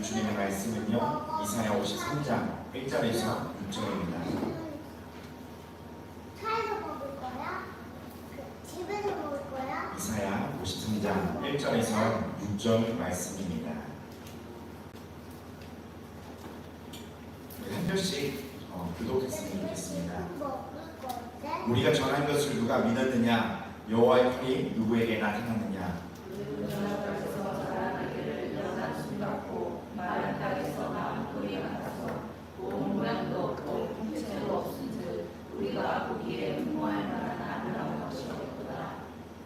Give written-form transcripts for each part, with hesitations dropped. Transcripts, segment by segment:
줄 주님의 말씀은요, 이사야 53장 1절에서 6절입니다. 차에서 먹을 거야? 집에서 먹을 거야? 이사야 53장 1절에서 6절 말씀입니다. 한 절씩 교독했으면 좋겠습니다. 우리가 전한 것을 누가 믿었느냐? 여호와의 팔이 누구에게 나타났느냐?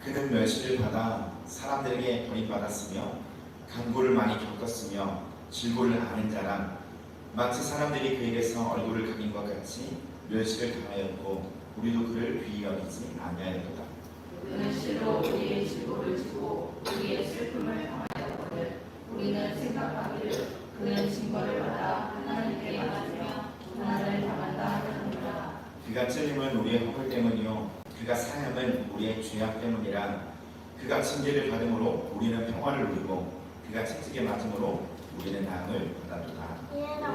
그는 멸시를 받아 사람들에게 버림받았으며 간고를 많이 겪었으며 질고를 아는 자라. 마치 사람들이 그에게서 얼굴을 가린 것 같이 멸시를 당하였고 우리도 그를 귀히 여기지 아니하였도다. 그는 실로 우리의 질고를 지고 우리의 슬픔을 당하였거늘 우리는 생각하기를 그는 징벌을 받아 하나님께 맞으며 고난을 당한다 하느니라. 그가 찔림은 우리의 허물 때문이요 그가 상함은 우리의 죄악 때문이라. 그가 징계를 받음으로 우리는 평화를 누리고 그가 채찍에 맞음으로 우리는 나음을 받았도다.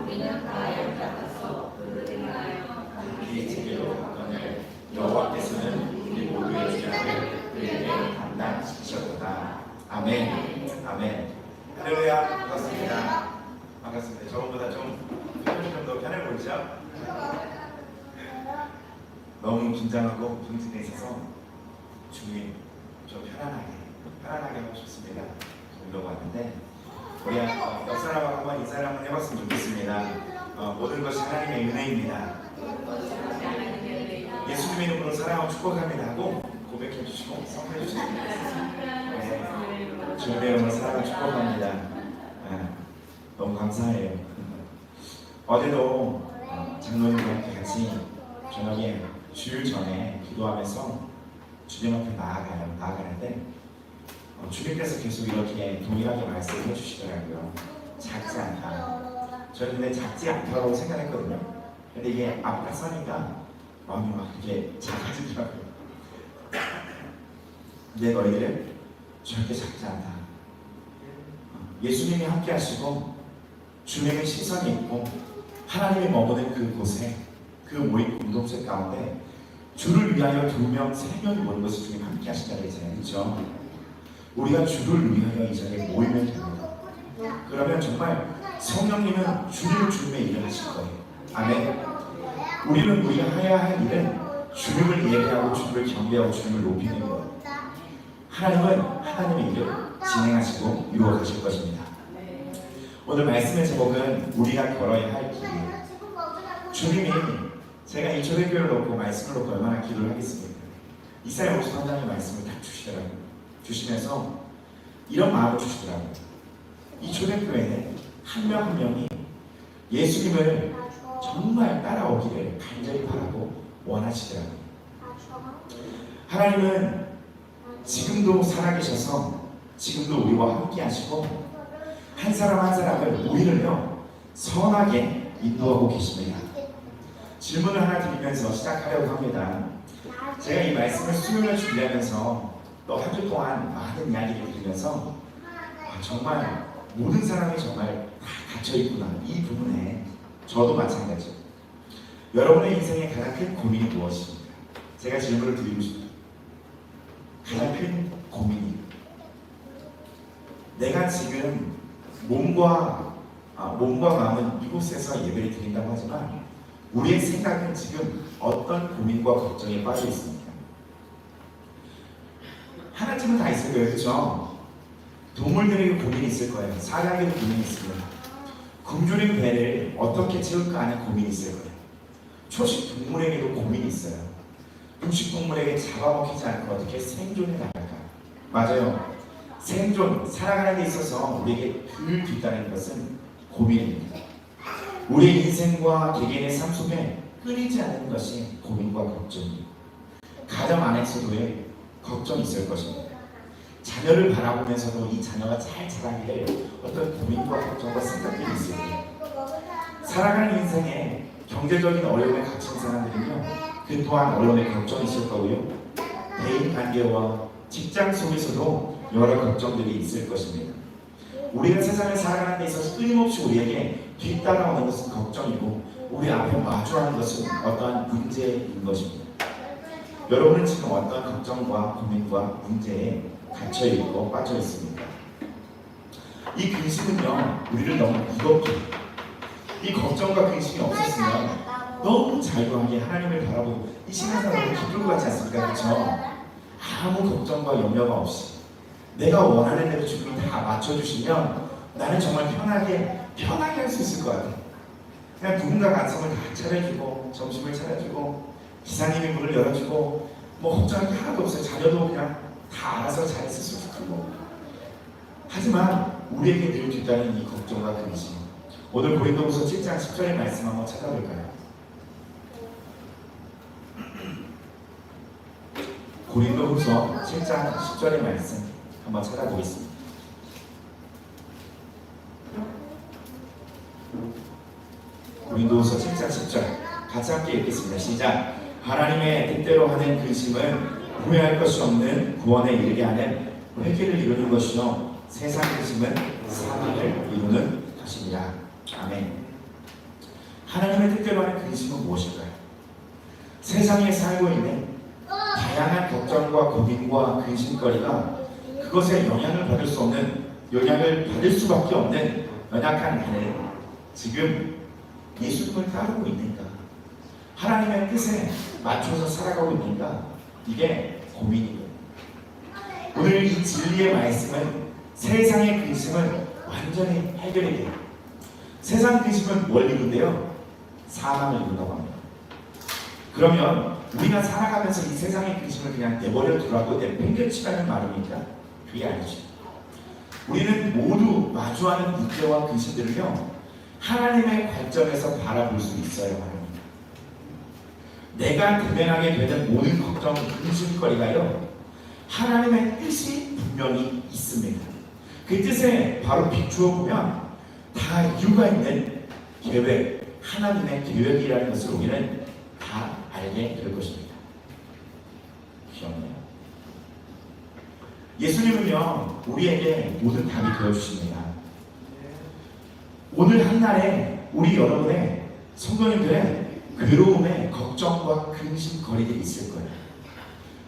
우리는 다 양잡아서 그를 행하여 그의 징계로 받거늘 여호와께서는 우리 모두의 죄악을 그에게 담당시키셨도다. 아멘. 아멘. 할렐루야. 반갑습니다. 반갑습니다. 저번보다 좀 더 편해 보이죠? 너무 긴장하고 정신에 있어서 주님 좀 편안하게 하고 싶습니다. 이러고 왔는데 우리 옆 사람하고 한번 인사를 한번 해봤으면 좋겠습니다. 모든 것이 하나님의 은혜입니다. 예수님의 이름으로 사랑하고 축복합니다 하고 고백해 주시고 선포해 주시기 바랍니다. 네, 주님의 이름으로 사랑하고 축복합니다. 네, 너무 감사해요. 어제도 장로님과 함께 같이 저녁에 주일 전에 기도하면서 주님 앞에 나아가는데 주님께서 계속 이렇게 동일하게 말씀해 주시더라고요. 작지 않다. 저는 근데 작지 않다고 생각했거든요. 근데 이게 앞에 서니까 마음이 막 이렇게 작아지더라고요. 근데 너희들은 절대 작지 않다. 예수님이 함께 하시고 주님의 시선이 있고 하나님이 머무는 그곳에 그 모임 공동체 가운데 주를 위하여 2명, 3명이 모는 것을 주님 함께 하신다고 했잖아요. 그렇죠? 우리가 주를 위하여 이 자리에 모이면 됩니다. 그러면 정말 성령님은 주님의 일을 하실 거예요. 아멘. 우리는 우리가 해야 할 일은 주님을 예배하고 주님을 경배하고 주님을 높이는 거예요. 하나님은 하나님의 일을 진행하시고 이루어가실 것입니다. 오늘 말씀의 제목은 우리가 걸어야 할 길이에요. 주님이 제가 이 초대교회를 놓고 말씀을 놓고 얼마나 기도를 하겠습니까? 이사야 53장의 말씀을 딱 주시면서 이런 마음을 주시더라고요. 이 초대교회에 한 명 한 명이 예수님을 정말 따라오기를 간절히 바라고 원하시더라고요. 하나님은 지금도 살아계셔서 지금도 우리와 함께 하시고 한 사람 한 사람을 우리를요 선하게 인도하고 계십니다. 질문을 하나 드리면서 시작하려고 합니다. 제가 이 말씀을 수요일에 준비하면서 또 한 주 동안 많은 이야기를 들으면서 정말 모든 사람이 정말 다 갇혀있구나. 이 부분에 저도 마찬가지예요. 여러분의 인생의 가장 큰 고민이 무엇입니까? 제가 질문을 드리고 싶어요. 가장 큰 고민이 내가 지금 몸과 마음은 이곳에서 예배를 드린다고 하지만 우리의 생각은 지금 어떤 고민과 걱정에 빠져 있습니까? 하나쯤은 다 있을 거예요. 그렇죠? 동물들에게 고민이 있을 거예요. 사람에게도 고민이 있습니다. 굶주린 배를 어떻게 채울까 하는 고민이 있을 거예요. 초식 동물에게도 고민이 있어요. 육식 동물에게 잡아먹히지 않고 어떻게 생존해 나갈까? 맞아요. 생존, 살아가는 데 있어서 우리에게 늘 뒷다는 것은 고민입니다. 우리의 인생과 개개인의 삶 속에 끊이지 않는 것이 고민과 걱정입니다. 가정 안에서도의 걱정이 있을 것입니다. 자녀를 바라보면서도 이 자녀가 잘 자라기를 어떤 고민과 걱정과 생각들이 있을 거예요. 살아가는 인생에 경제적인 어려움에 갇힌 사람들은요, 그 또한 어려움에 걱정이 있을 거고요. 대인 관계와 직장 속에서도 여러 걱정들이 있을 것입니다. 우리가 세상을 살아가는 데 있어서 끊임없이 우리에게 뒤따라오는 것은 걱정이고 우리 앞에 마주하는 것은 어떠한 문제인 것입니다. 여러분은 지금 어떠한 걱정과 고민과 문제에 갇혀있고 빠져있습니까? 이 근심은요 우리를 너무 무겁게, 이 걱정과 근심이 없었으면 너무 자유하게 하나님을 바라보고 이 시간 살아가면 기쁠 것 같지 않습니까? 그렇죠? 아무 걱정과 염려가 없이 내가 원하는 대로 주님이 다 맞춰주시면 나는 정말 편하게 할 수 있을 것 같아요. 그냥 누군가가 안성을 다 차려주고 점심을 차려주고 기사님이 문을 열어주고 뭐 걱정할 게 하나도 없어요. 자녀도 그냥 다 알아서 잘 있을 수 있고. 하지만 우리에게 늘 뒤따르는 이 걱정과 근심, 오늘 고린도후서 7장 10절의 말씀 한번 찾아볼까요? 고린도후서 7장 10절의 말씀 한번 찾아보겠습니다. 고린도후서 7장 10절 같이 함께 읽겠습니다. 시작. 하나님의 뜻대로 하는 근심은 후회할 것이 없는 구원에 이르게 하는 회개를 이루는 것이요 세상 근심은 사망을 이루는 것이니라. 아멘. 하나님의 뜻대로 하는 근심은 무엇일까요? 세상에 살고 있는 다양한 걱정과 고민과 근심거리가 그것에 영향을 받을 수밖에 없는 연약한 나는 지금 예수님을 따르고 있는가? 하나님의 뜻에 맞춰서 살아가고 있는가? 이게 고민이고, 오늘 이 진리의 말씀은 세상의 근심은 완전히 해결이 돼요. 세상 근심은 뭘 이룬대요? 사망을 이룬다고 합니다. 그러면 우리가 살아가면서 이 세상의 근심을 그냥 내버려 두라고 내팽개치라는 말입니까? 그게 아니죠. 우리는 모두 마주하는 문제와 근심들을요 하나님의 관점에서 바라볼 수 있어야 합니다. 내가 대면하게 되는 모든 걱정, 근심거리가요 하나님의 뜻이 분명히 있습니다. 그 뜻에 바로 비추어 보면 다 이유가 있는 계획, 하나님의 계획이라는 것을 우리는 다 알게 될 것입니다. 기억나요? 예수님은요 우리에게 모든 답이 되어주십니다. 오늘 한날에 우리 여러분의 성도님들의 괴로움에 걱정과 근심거리들이 있을 거예요.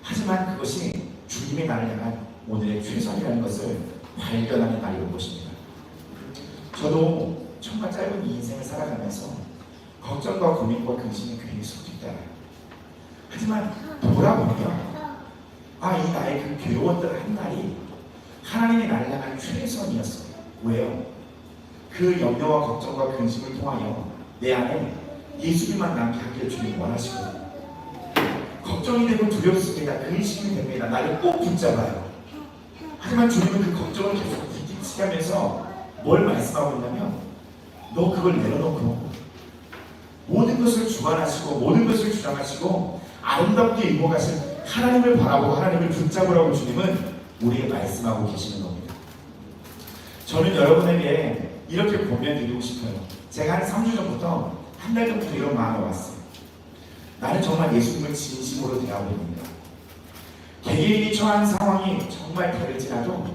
하지만 그것이 주님의 나를 향한 오늘의 최선이라는 것을 발견하는 날이 올 것입니다. 저도 정말 짧은 이 인생을 살아가면서 걱정과 고민과 근심이 계속 뒤따라요. 하지만 돌아보면 이 나의 그 괴로웠던 한 날이 하나님의 나를 향한 최선이었어요. 왜요? 그 염려와 걱정과 근심을 통하여 내 안에 예수님만 남게 하기를 주님 원하시고, 걱정이 되고 두렵습니다. 근심이 됩니다. 나를 꼭 붙잡아요. 하지만 주님은 그 걱정을 계속 부딪히게 하면서 뭘 말씀하고 있냐면, 너 그걸 내려놓고 모든 것을 주관하시고 모든 것을 주장하시고 아름답게 입어가신 하나님을 바라보고 하나님을 붙잡으라고 주님은 우리에게 말씀하고 계시는 겁니다. 저는 여러분에게 이렇게 권면드리고 싶어요. 제가 한 3주 전부터 한 달 전부터 이런 마음이 왔어요. 나는 정말 예수님을 진심으로 대하고 있습니다. 개개인이 처한 상황이 정말 다를지라도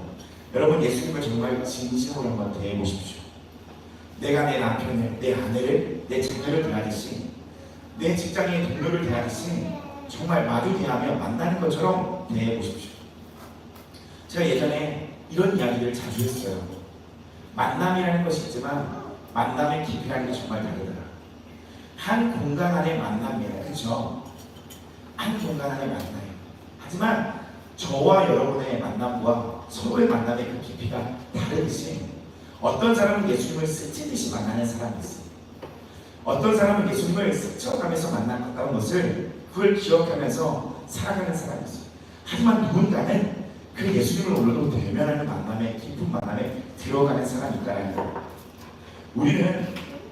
여러분 예수님을 정말 진심으로 한번 대해보십시오. 내가 내 남편을, 내 아내를, 내 자녀를 대하듯이, 내 직장인 동료를 대하듯이 정말 마주 대하며 만나는 것처럼 대해보십시오. 제가 예전에 이런 이야기를 자주 했어요. 만남이라는 것이 있지만 만남의 깊이라는 게 정말 다르더라. 한 공간 안의 만남이에요. 그렇죠? 한 공간 안의 만남이에요. 하지만 저와 여러분의 만남과 서로의 만남의 그 깊이가 다르듯이 어떤 사람은 예수님을 스치듯이 만나는 사람이 있어요. 어떤 사람은 예수님을 스쳐가면서 만난 가까운 것을 그걸 기억하면서 살아가는 사람이 있어요. 하지만 누군가는 그 예수님을 오늘도 대면하는 만남에, 깊은 만남에 들어가는 사람이 있다는 거예요. 우리는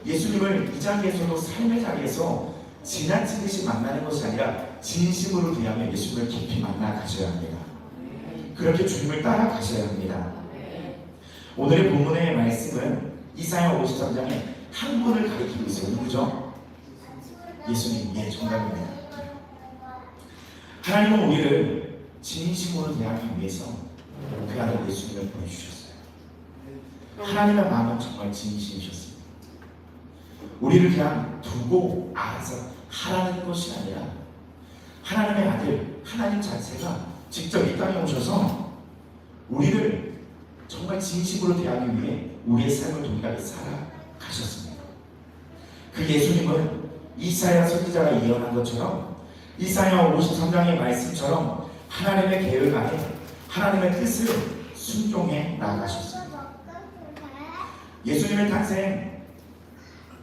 예수님을 이 자리에서도 삶의 자리에서 지나치듯이 만나는 것이 아니라 진심으로 대하며 예수님을 깊이 만나 가셔야 합니다. 그렇게 주님을 따라가셔야 합니다. 오늘의 본문의 말씀은 이사야 53장에 한 분을 가리키고 있어요. 누구죠? 예수님. 예, 정답입니다. 하나님은 우리를 진심으로 대하기 위해서 그 아들 예수님을 보내주셨어요. 하나님의 마음은 정말 진심이셨습니다. 우리를 그냥 두고 알아서 하라는 것이 아니라 하나님의 아들 하나님 자체가 직접 이 땅에 오셔서 우리를 정말 진심으로 대하기 위해 우리의 삶을 동일하게 살아가셨습니다. 그 예수님은 이사야 선지자가 예언한 것처럼 이사야 53장의 말씀처럼 하나님의 계획 안에 하나님의 뜻을 순종해 나아가셨습니다. 예수님의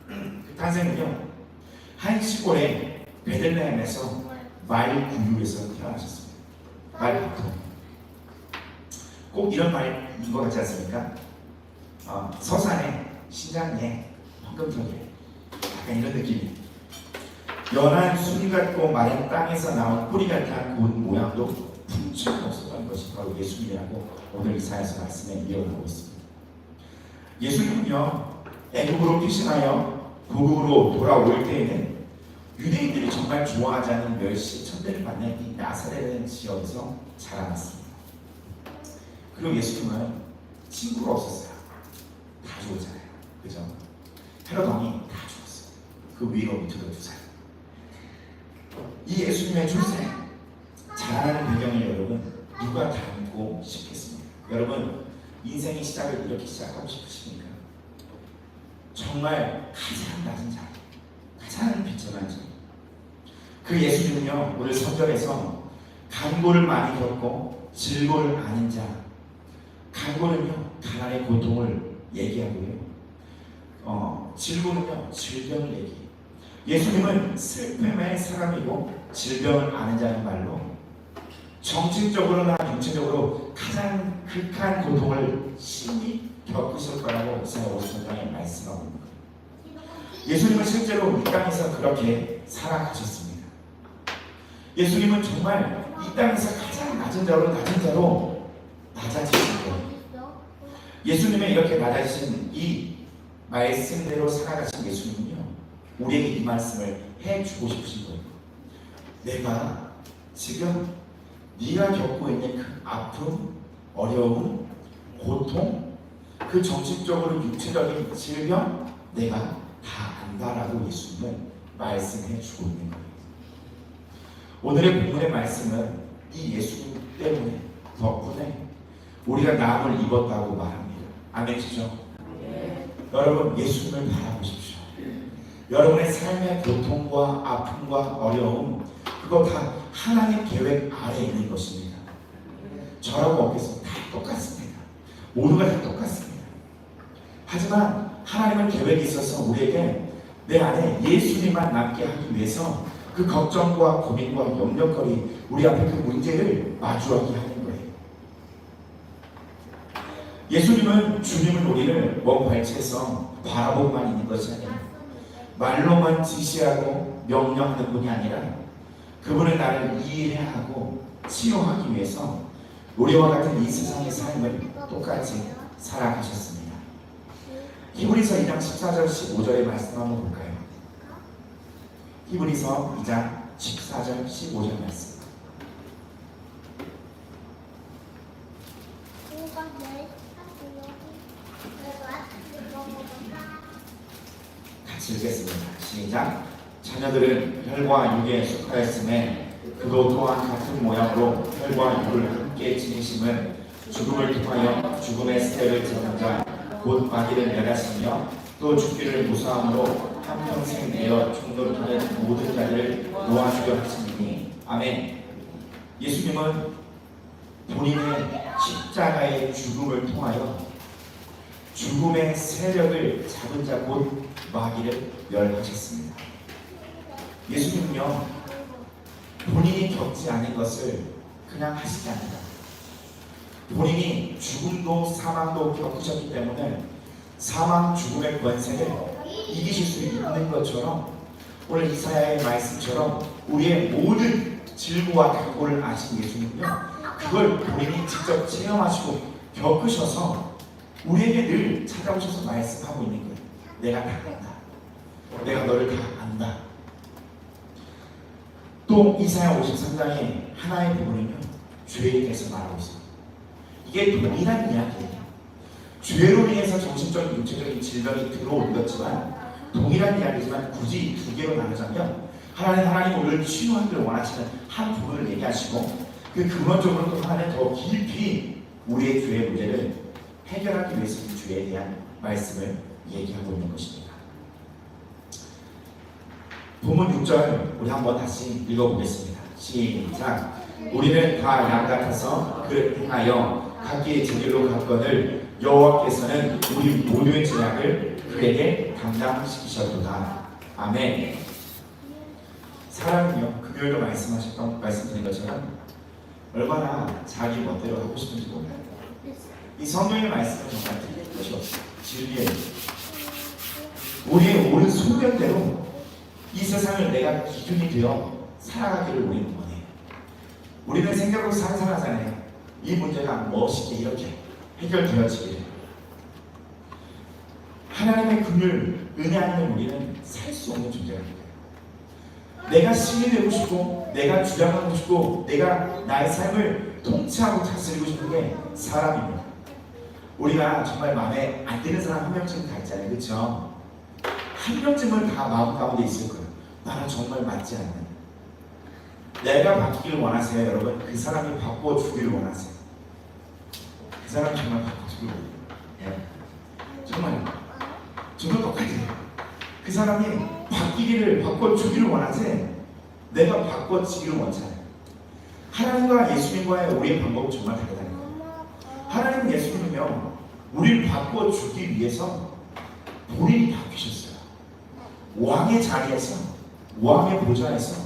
그 탄생은요 한 시골의 베들레헴에서 마일 구유에서 태어나셨습니다. 마일 구유. 꼭 이런 말인 것 같지 않습니까? 서산에 신장에 황금털에 약간 이런 느낌이. 연한 순 같고 마른 땅에서 나온 뿌리 같은 고운 모양도 풍채가 없었던 것이 바로 예수님이라고 오늘 이사야서 말씀에 예언하고 있습니다. 예수님은요 애굽으로 피신하여 고국으로 돌아올 때에는 유대인들이 정말 좋아하지 않는 멸시 천대를 받는 이 나사렛 지역에서 자라났습니다. 그리고 예수님은 친구가 없었어요. 다 죽었잖아요. 그죠? 헤롯 왕이 다 죽었어요. 그 위로 밑으로 두 살. 이 예수님의 출생, 자라나는 배경을 여러분 누가 닮고 싶겠습니까? 여러분 인생의 시작을 이렇게 시작하고 싶으십니까? 정말 가장 낮은 자리, 가장 비천한 자리. 그 예수님은요 오늘 성경에서 간고를 많이 겪고 질고를 아는 자. 간고는요 가난의 고통을 얘기하고요. 질고는요 질병을 얘기해요. 예수님은 슬픔의 사람이고 질병을 아는 자는 말로 정신적으로나 육체적으로 가장 극한 고통을 심히 겪으실 거라고 이사야 53장에 말씀하고 있는 거예요. 예수님은 실제로 이 땅에서 그렇게 살아가셨습니다. 예수님은 정말 이 땅에서 가장 낮은 자로 낮아지신 거예요. 예수님의 이렇게 낮아지신 이 말씀대로 살아가신 예수님은요 우리에게 이 말씀을 해주고 싶으신 거예요. 내가 지금 네가 겪고 있는 그 아픔, 어려움, 고통, 그 정신적으로 육체적인 질병 내가 다 안다라고 예수님은 말씀해 주고 있는 거예요. 오늘의 본문의 말씀은 이 예수님 때문에 덕분에 우리가 나음을 입었다고 말합니다. 아멘이죠? 여러분 예수님을 바라보십시오. 여러분의 삶의 고통과 아픔과 어려움 그거 다 하나님의 계획 아래에 있는 것입니다. 저라고 없겠어요. 다 똑같습니다. 모두가 다 똑같습니다. 하지만 하나님은 계획이 있어서 우리에게 내 안에 예수님만 남게 하기 위해서 그 걱정과 고민과 염려거리 우리 앞에 그 문제를 마주하게 하는 거예요. 예수님은 주님은 우리를 먼 발치에서 바라보고만 있는 것이 아니라 말로만 지시하고 명령하는 분이 아니라 그분은 나를 이해해야 하고 치유하기 위해서 우리와 같은 이 세상의 삶을 똑같이 살아가셨습니다. 히브리서 2장 14절 15절의 말씀 한번 볼까요? 히브리서 2장 14절 15절 말씀 같이 읽겠습니다. 시작. 자녀들은 혈과 육에 속하였음에 그도 또한 같은 모양으로 혈과 육을 함께 지니심은 죽음을 통하여 죽음의 세대를 지는 자 곧 마귀를 멸하시며 또 죽기를 무사함으로 한평생 내어 종노릇하는 모든 자들을 놓아주려 하시니 아멘. 예수님은 본인의 십자가의 죽음을 통하여 죽음의 세력을 잡은 자 곧 마귀를 멸하셨습니다. 예수님은요 본인이 겪지 않은 것을 그냥 하시지 않는다. 본인이 죽음도 사망도 겪으셨기 때문에 사망 죽음의 권세를 이기실 수 있는 것처럼 오늘 이사야의 말씀처럼 우리의 모든 질고와 각오를 아신 예수님은요 그걸 본인이 직접 체험하시고 겪으셔서 우리에게 늘 찾아오셔서 말씀하고 있는 거예요. 내가 다 안다. 내가 너를 다 안다. 또 이사야 53장의 하나의 부분은요 죄에 대해서 말하고 있습니다. 이게 동일한 이야기예요. 죄로 인해서 정신적인, 육체적인 질병이 들어오었지만 동일한 이야기지만 굳이 두 개로 나누자면 하나님 우리를 치유하기를 원하시는 한 부분을 얘기하시고 그 근원적으로 또 하나는 더 깊이 우리의 죄의 문제를 해결하기 위해서 이 죄에 대한 말씀을 얘기하고 있는 것입니다. 본문 6절 우리 한번 다시 읽어보겠습니다. 시작. 우리는 다 양 같아서 그를 행하여 각기 제 길로 갔거늘 여호와께서는 우리 모두의 죄악을 그에게 담당시키셨도다. 아멘. 사람은요, 금요일로 말씀드린 것처럼 얼마나 자기 멋대로 하고 싶은지 몰라요. 이 성경의 말씀은 정말 틀린 것이 없어요. 진리예요. 우리의 옳은 소견대로 이 세상을 내가 기준이 되어 살아가기를 우리는 원해요. 우리는 생각으로 상상하잖아요. 이 문제가 멋있게 이렇게 해결되어지기를. 하나님의 긍휼, 은혜 아니면 우리는 살 수 없는 존재입니다. 내가 신이 되고 싶고, 내가 주장하고 싶고, 내가 나의 삶을 통치하고 다스리고 싶은 게 사람입니다. 우리가 정말 마음에 안 드는 사람 한 명쯤 다 있잖아요. 그렇죠? 한 명쯤은 다 마음 가운데 있을 거예요. 나는 정말 맞지 않는. 내가 바뀌기를 원하세요, 여러분? 그 사람이 바꿔주기를 원하세요. 그 사람이 정말 바꿔주기를 원해요. 네. 정말 저도 똑같아요. 그 사람이 바꿔주기를 원하지 내가 바꿔지기를 원하잖아요. 하나님과 예수님과의 우리의 방법은 정말 다르다는 거예요. 하나님 예수님은요, 우리를 바꿔주기 위해서 본인이 바뀌셨어요. 왕의 자리에서, 왕의 보좌에서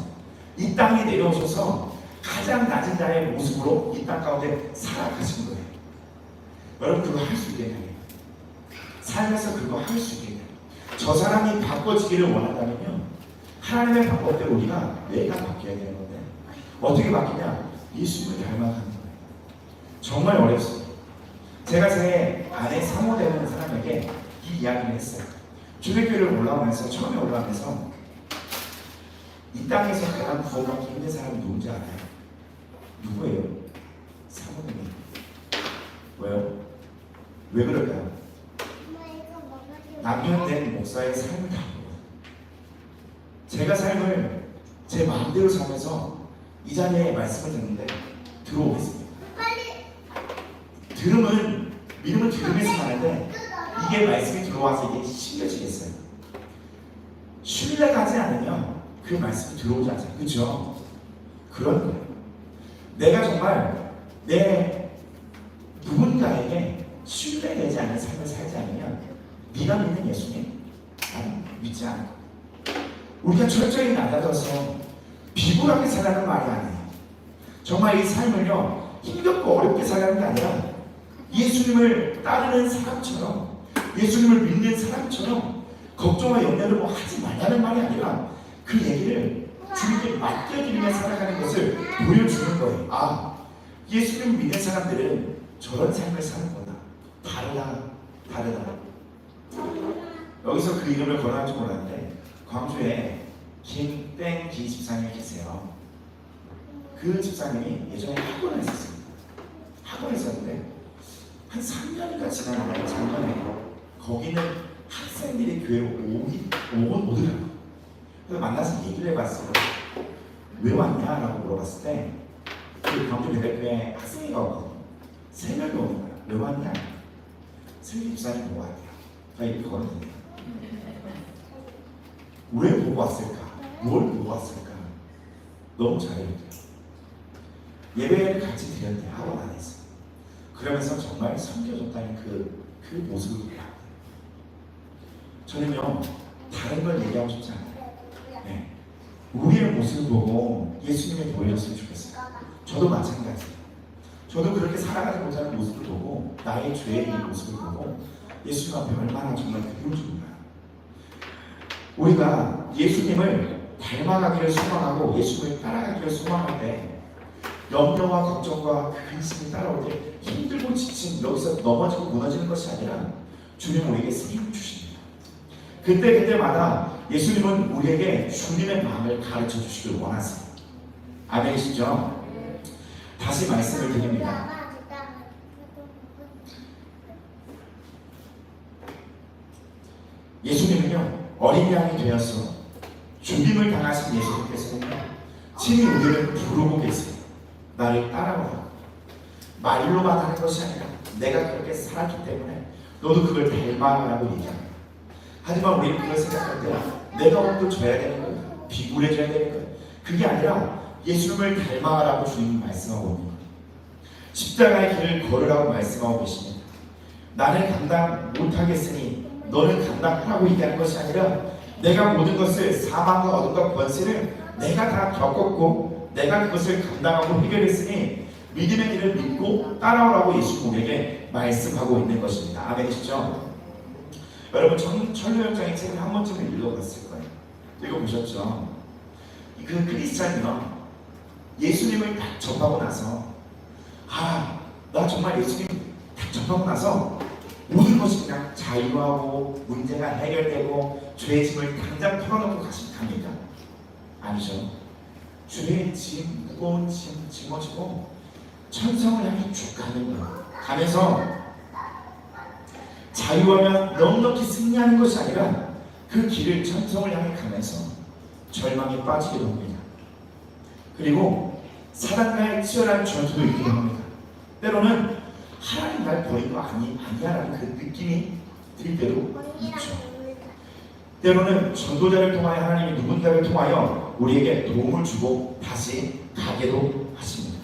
이 땅에 내려오셔서 가장 낮은 자의 모습으로 이 땅 가운데 살아가신 거예요. 여러분 그거 할 수 있겠나요? 삶에서 그거 할 수 있겠나요? 저 사람이 바꿔지기를 원한다면요, 하나님의 방법대로 우리가 내가 바뀌어야 되는 건데 어떻게 바뀌냐? 예수님을 닮아가는 거예요. 정말 어렵습니다. 제가 제 아내 사모되는 사람에게 이 이야기를 했어요. 주례교회를 올라오면서, 처음에 올라오면서 이 땅에서 가장 구원받기 힘든 사람이 누군지 알아요? 누구예요? 사모님이. 왜요? 왜 그럴까요? 남편된 목사의 삶을 다 보고 제가 삶을 제 마음대로 살면서 이 자리에 말씀을 듣는데 들어오겠습니다. 들으면 믿음은 들으면서 하는데 이게 말씀이 들어와서 이게 신겨지겠어요. 신뢰가 하지 않으면 그 말씀이 들어오지 않아요. 그렇죠? 그런 거예요. 내가 정말 내 누군가에게 신뢰되지 않는 삶을 살지 않으면 네가 믿는 예수님 나는 믿지 않아. 우리가 철저히 낮아져서 비굴하게 살라는 말이 아니에요. 정말 이 삶을요, 힘겹고 어렵게 살라는 게 아니라 예수님을 따르는 사람처럼, 예수님을 믿는 사람처럼 걱정과 염려를 뭐 하지 말라는 말이 아니라 그 얘기를 주님께 맡겨드리며 살아가는 것을 보여주는 거예요. 아, 예수님을 믿는 사람들은 저런 삶을 사는구나. 다르다. 여기서 그 이름을 거론할지 몰랐는데 광주에 김땡기 집사님이 계세요. 그 집사님이 예전에 학원을 했었습니다. 학원을 했었는데 한 3년인가 지나가면 작년에 거기는 학생들이 교회로 오더라고요. 그래서 만나서 얘기를 해봤어요. 왜 왔냐? 라고 물어봤을 때 그 광주 대대교회 학생회가 오거든요. 3명이 오는 거야. 왜 왔냐? 승기 집사님 보고 왔대요. 제가 이렇게 걸었는데 왜 보고 왔을까? 뭘 보고 왔을까? 너무 잘해줬대요. 예배를 같이 드렸는데 학원 안에서 그러면서 정말 섬겨줬다는 그 모습을 보고 저는요, 다른 걸 얘기하고 싶지 않아요. 네. 우리의 모습을 보고 예수님이 보여줬으면 좋겠어요. 저도 마찬가지예요. 저도 그렇게 살아가지 못하는 모습을 보고 나의 죄의 모습을 보고 예수님 앞에 얼마나 정말 그리운 줄 몰라요. 우리가 예수님을 닮아가기를 소망하고 예수님을 따라가기를 소망할 때 염려와 걱정과 근심이 따라올 때 힘들고 지친 여기서 넘어지고 무너지는 것이 아니라 주님 우리에게 힘을 주십니다. 그때마다 예수님은 우리에게 주님의 마음을 가르쳐 주시길 원하세요. 아멘이시죠? 다시 말씀을 드립니다. 예수님은요 어린 양이 되어서 죽임을 당하신 예수님께서는요 친히 우리를 부르고 계세요. 나를 따라오라. 말로만 하는 것이 아니라 내가 그렇게 살았기 때문에 너도 그걸 닮아라고 얘기합니다. 하지만 우리는 그걸 생각할 때 내가 옷도 줘야 되는 거예요. 비굴해져야 되는 거예요. 그게 아니라 예수님을 닮아라고 주님이 말씀하고 있는 거예요. 십자가의 길을 걸으라고 말씀하고 계십니다. 나는 감당 못하겠으니 너는 감당하라고 얘기하는 것이 아니라 내가 모든 것을 사망과 어둠과 권세를 내가 다 겪었고 내가 그것을 감당하고 해결했으니 믿음의 길을 믿고 따라오라고 예수 우리에게 말씀하고 있는 것입니다. 아멘이시죠? 여러분 천루영장의 책을 한 번쯤은 읽어봤을 거예요. 읽어보셨죠? 그 크리스찬이요 예수님을 딱 접하고 나서 나 정말 예수님 딱 접하고 나서 모든 것이 그냥 자유하고 문제가 해결되고 죄의 짐을 당장 털어놓고 갑니까? 아니죠. 죄의 짐, 무거운 짐 짊어지고 천성을 향해 쭉 가는 거예요. 가면서 자유하면 넉넉히 승리하는 것이 아니라 그 길을 천성을 향해 가면서 절망에 빠지기도 합니다. 그리고 사단과의 치열한 전투도 있기도 합니다. 때로는 하나님 날 버린 거 아니야라는 그 느낌이 들 때도 있죠. 때로는 전도자를 통하여 하나님이 누군가를 통하여 우리에게 도움을 주고 다시 가게도 하십니다.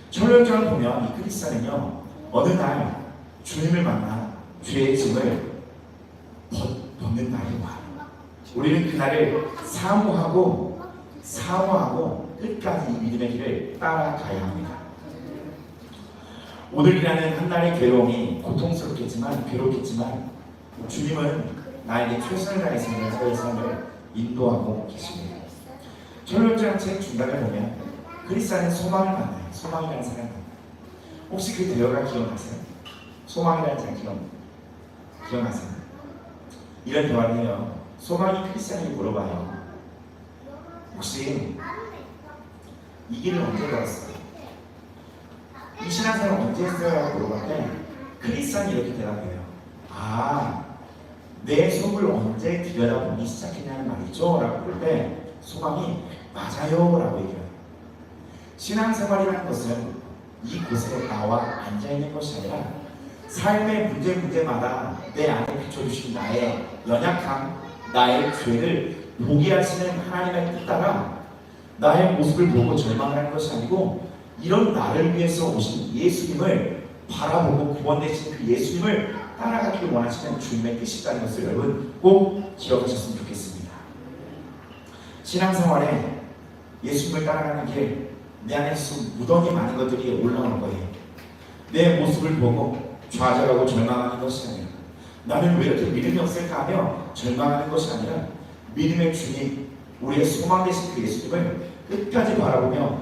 천루영장을 보면 이 크리스찬은요 어느 날 주님을 만나 죄의 짐을 벗는 날이 와. 우리는 그날을 사모하고 끝까지 이 믿음의 길을 따라가야 합니다. 오늘이라는 한날의 괴로움이 고통스럽겠지만 괴롭겠지만 주님은 나에게 최선을 다해서 나의 삶을 인도하고 계십니다. 천루영장 책 중간에 보면 크리스찬은 소망을 만나요. 소망이라는 사람을 만나요. 혹시 그 대화가 기억나세요? 소망이라는 장 기억나세요? 이런 대화를 해요. 소망이 크리스찬에게 물어봐요. 혹시 이 길을 언제 걸었어요? 이 신앙생활을 언제 했어요? 라고 물어볼 때 크리스찬이 이렇게 대답해요. 내 속을 언제 들여다보기 시작했냐는 말이죠? 라고 그럴 때 소망이 맞아요 라고 얘기해요. 신앙생활이라는 것은 이곳에 나와 앉아있는 것이 아니라 삶의 문제마다 내 안에 비춰주신 나의 연약함, 나의 죄를 보게 하시는 하나님의 뜻 따라 나의 모습을 보고 절망하는 것이 아니고 이런 나를 위해서 오신 예수님을 바라보고 구원되신 그 예수님을 따라가기를 원하시는 주님의 뜻이라는 것을 여러분 꼭 기억하셨으면 좋겠습니다. 신앙생활에 예수님을 따라가는 길, 내 안에서 무던히 많은 것들이 올라오는 거예요. 내 모습을 보고 좌절하고 절망하는 것이 아니라 나는 왜 이렇게 믿음이 없을까 하며 절망하는 것이 아니라 믿음의 주님, 우리의 소망 되신 그 예수님을 끝까지 바라보며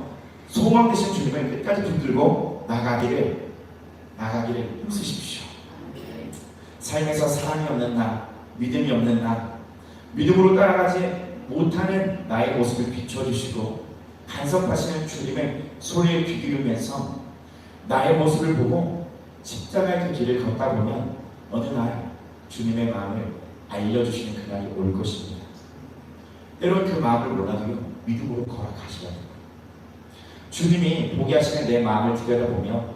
소망 되신 주님을 끝까지 붙들고 나가기를 힘쓰십시오. 삶에서 사랑이 없는 나, 믿음이 없는 나, 믿음으로 따라가지 못하는 나의 모습을 비춰주시고 간섭하시는 주님의 소리에 귀 기울이면서 나의 모습을 보고 십자가의 그 길을 걷다 보면 어느 날 주님의 마음을 알려주시는 그날이 올 것입니다. 때론 그 마음을 몰라도요 믿음으로 걸어가셔야 됩니다. 주님이 보게 하시는 내 마음을 들여다보며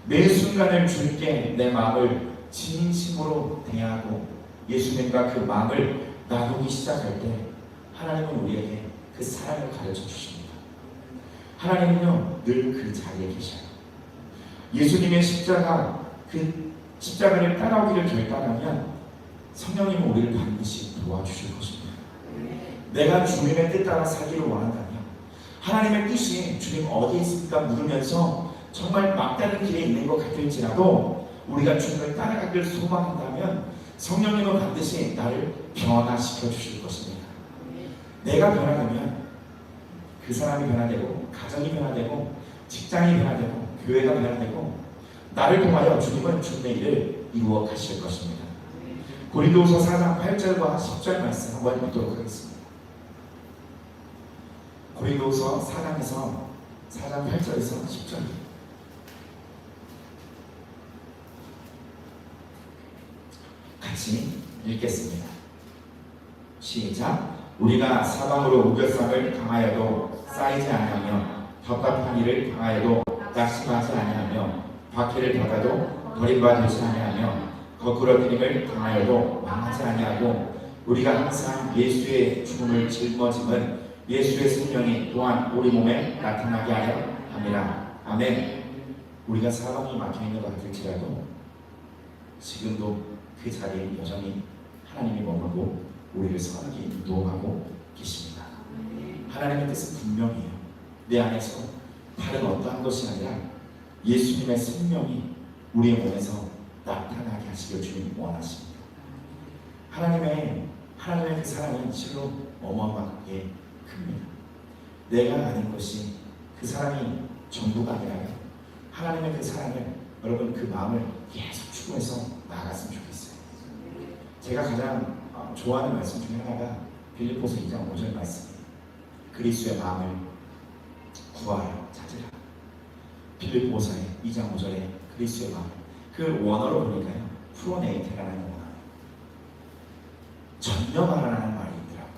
매 순간을 주님께 내 마음을 진심으로 대하고 예수님과 그 마음을 나누기 시작할 때 하나님은 우리에게 그 사랑을 가르쳐 주십니다. 하나님은요 늘 그 자리에 계셔요. 예수님의 그 십자가를 따라오기를 결단하면 성령님은 우리를 반드시 도와주실 것입니다. 내가 주님의 뜻 따라 살기를 원한다면 하나님의 뜻이 주님 어디에 있습니까? 물으면서 정말 막다른 길에 있는 것 같을지라도 우리가 주님을 따라가기를 소망한다면 성령님은 반드시 나를 변화시켜 주실 것입니다. 내가 변화되면 그 사람이 변화되고 가정이 변화되고 직장이 변화되고 교회가 변화되고 나를 통하여 주님은 주님의 일을 이루어 가실 것입니다. 고린도후서 4장 8절과 10절 말씀 한번 읽도록 하겠습니다. 고린도후서 4장 8절에서 10절 같이 읽겠습니다. 시작. 우리가 사방으로 우겨쌈을 당하여도 쌓이지 아니하며 답답한 일을 당하여도 낙심하지 아니하며 박해를 받아도 버림받지 아니하며 거꾸러뜨림을 당하여도 망하지 아니하고 우리가 항상 예수의 죽음을 짊어짐은 예수의 생명이 또한 우리 몸에 나타나게 하여 함이라. 아멘. 우리가 사방이 막혀있는 것 같을지라도 지금도 그 자리에 여전히 하나님이 머물고 우리를 선하게 인도하고 계십니다. 하나님의 뜻은 분명해요. 내 안에서 다른 어떠한 것이 아니라 예수님의 생명이 우리의 몸에서 나타나게 하시길 주님 원하십니다. 하나님의 그 사랑은 실로 어마어마하게 큽니다. 내가 아는 것이 그 사랑이 전부가 아니라요. 하나님의 그 사랑을 여러분 그 마음을 계속 추구해서 나아갔으면 좋겠어요. 제가 가장 좋아하는 말씀 중에 하나가 빌립보서 2장 5절 말씀이에요. 그리스도의 마음을 구하라 찾으라. 빌립보서의 2장 5절에 그리스도의 마음, 그 원어로 보니까요 프로네이테라는 원어예요. 전념하라는 말이 있더라고요.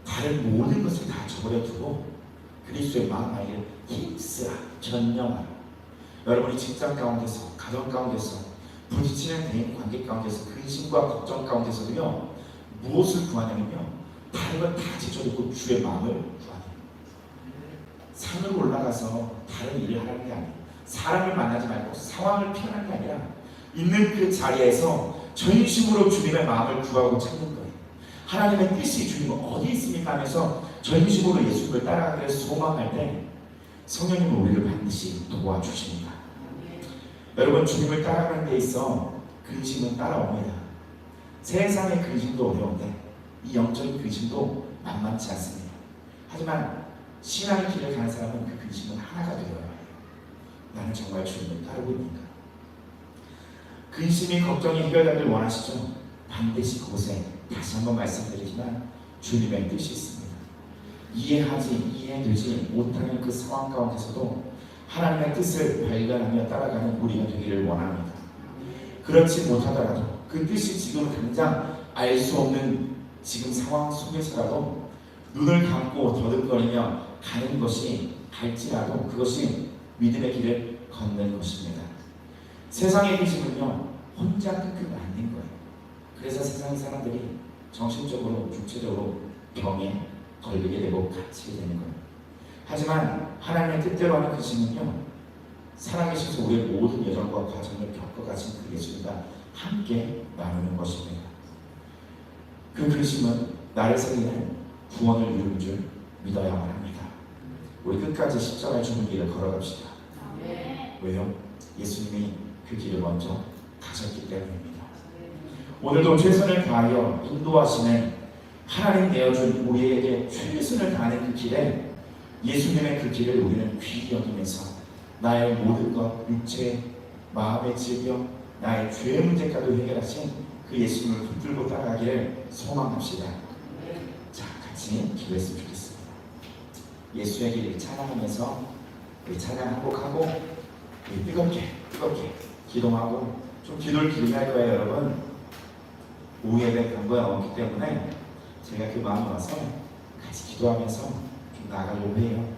다른 모든 것을 다 저버려 두고 그리스도의 마음 안에 힘쓰라, 전념하라. 여러분이 직장 가운데서, 가정 가운데서, 부딪히는 대인 관계 가운데서, 근심과 걱정 가운데서도요 무엇을 구하냐면요 다른 걸 다 제쳐두고 주의 마음을 구하는 산으로 올라가서 다른 일을 하는 게 아니에요. 사람을 만나지 말고 상황을 피하는 게 아니라 있는 그 자리에서 전심으로 주님의 마음을 구하고 찾는 거예요. 하나님의 뜻이 주님은 어디 있습니까 하면서 전심으로 예수님을 따라가기를 소망할 때 성령님은 우리를 반드시 도와주십니다. 여러분 주님을 따라가는 데 있어 근심은 따라옵니다. 세상의 근심도 어려운데 이 영적인 근심도 만만치 않습니다. 하지만 신앙의 길을 가는 사람은 그 근심은 하나가 되어야 해요. 나는 정말 주님을 따르고 있는가? 근심이 걱정이 해결되길 원하시죠? 반드시 그곳에 다시 한번 말씀드리지만 주님의 뜻이 있습니다. 이해되지 못하는 그 상황 가운데서도 하나님의 뜻을 발견하며 따라가는 우리가 되기를 원합니다. 그렇지 못하더라도 그 뜻이 지금 당장 알 수 없는 지금 상황 속에서라도 눈을 감고 더듬거리며 가는 것이 갈지라도 그것이 믿음의 길을 걷는 것입니다. 세상의 믿음은요 혼자 끙끙 앓는 거예요. 그래서 세상 사람들이 정신적으로 육체적으로 병에 걸리게 되고 갇히게 되는 거예요. 하지만 하나님의 뜻대로 하는 그 신은요 살아계셔서 우리의 모든 여정과 과정을 겪어가신 그 예수님과 함께 나누는 것입니다. 그 근심은 나를 살리는 구원을 이루는 줄 믿어야만 합니다. 우리 끝까지 십자가의 주는 길을 걸어갑시다. 왜요? 예수님이 그 길을 먼저 가셨기 때문입니다. 오늘도 최선을 다하여 인도하시는 하나님 내어준 우리에게 최선을 다하는 그 길에 예수님의 그 길을 우리는 귀히 여기면서 나의 모든 것, 육체, 마음의 질병, 나의 죄의 문제까지 해결하신 그 예수님을 붙들고 따라가기를 소망합시다. 자, 같이 기도했으면 좋겠습니다. 예수의 길을 찬양하면서 우리 찬양 한곡하고 뜨겁게 기도하고 좀 기도를 길게 할 거예요. 여러분 오후 예배 경고가 없기 때문에 제가 그 마음을 와서 같이 기도하면서 좀 나가려고 해요.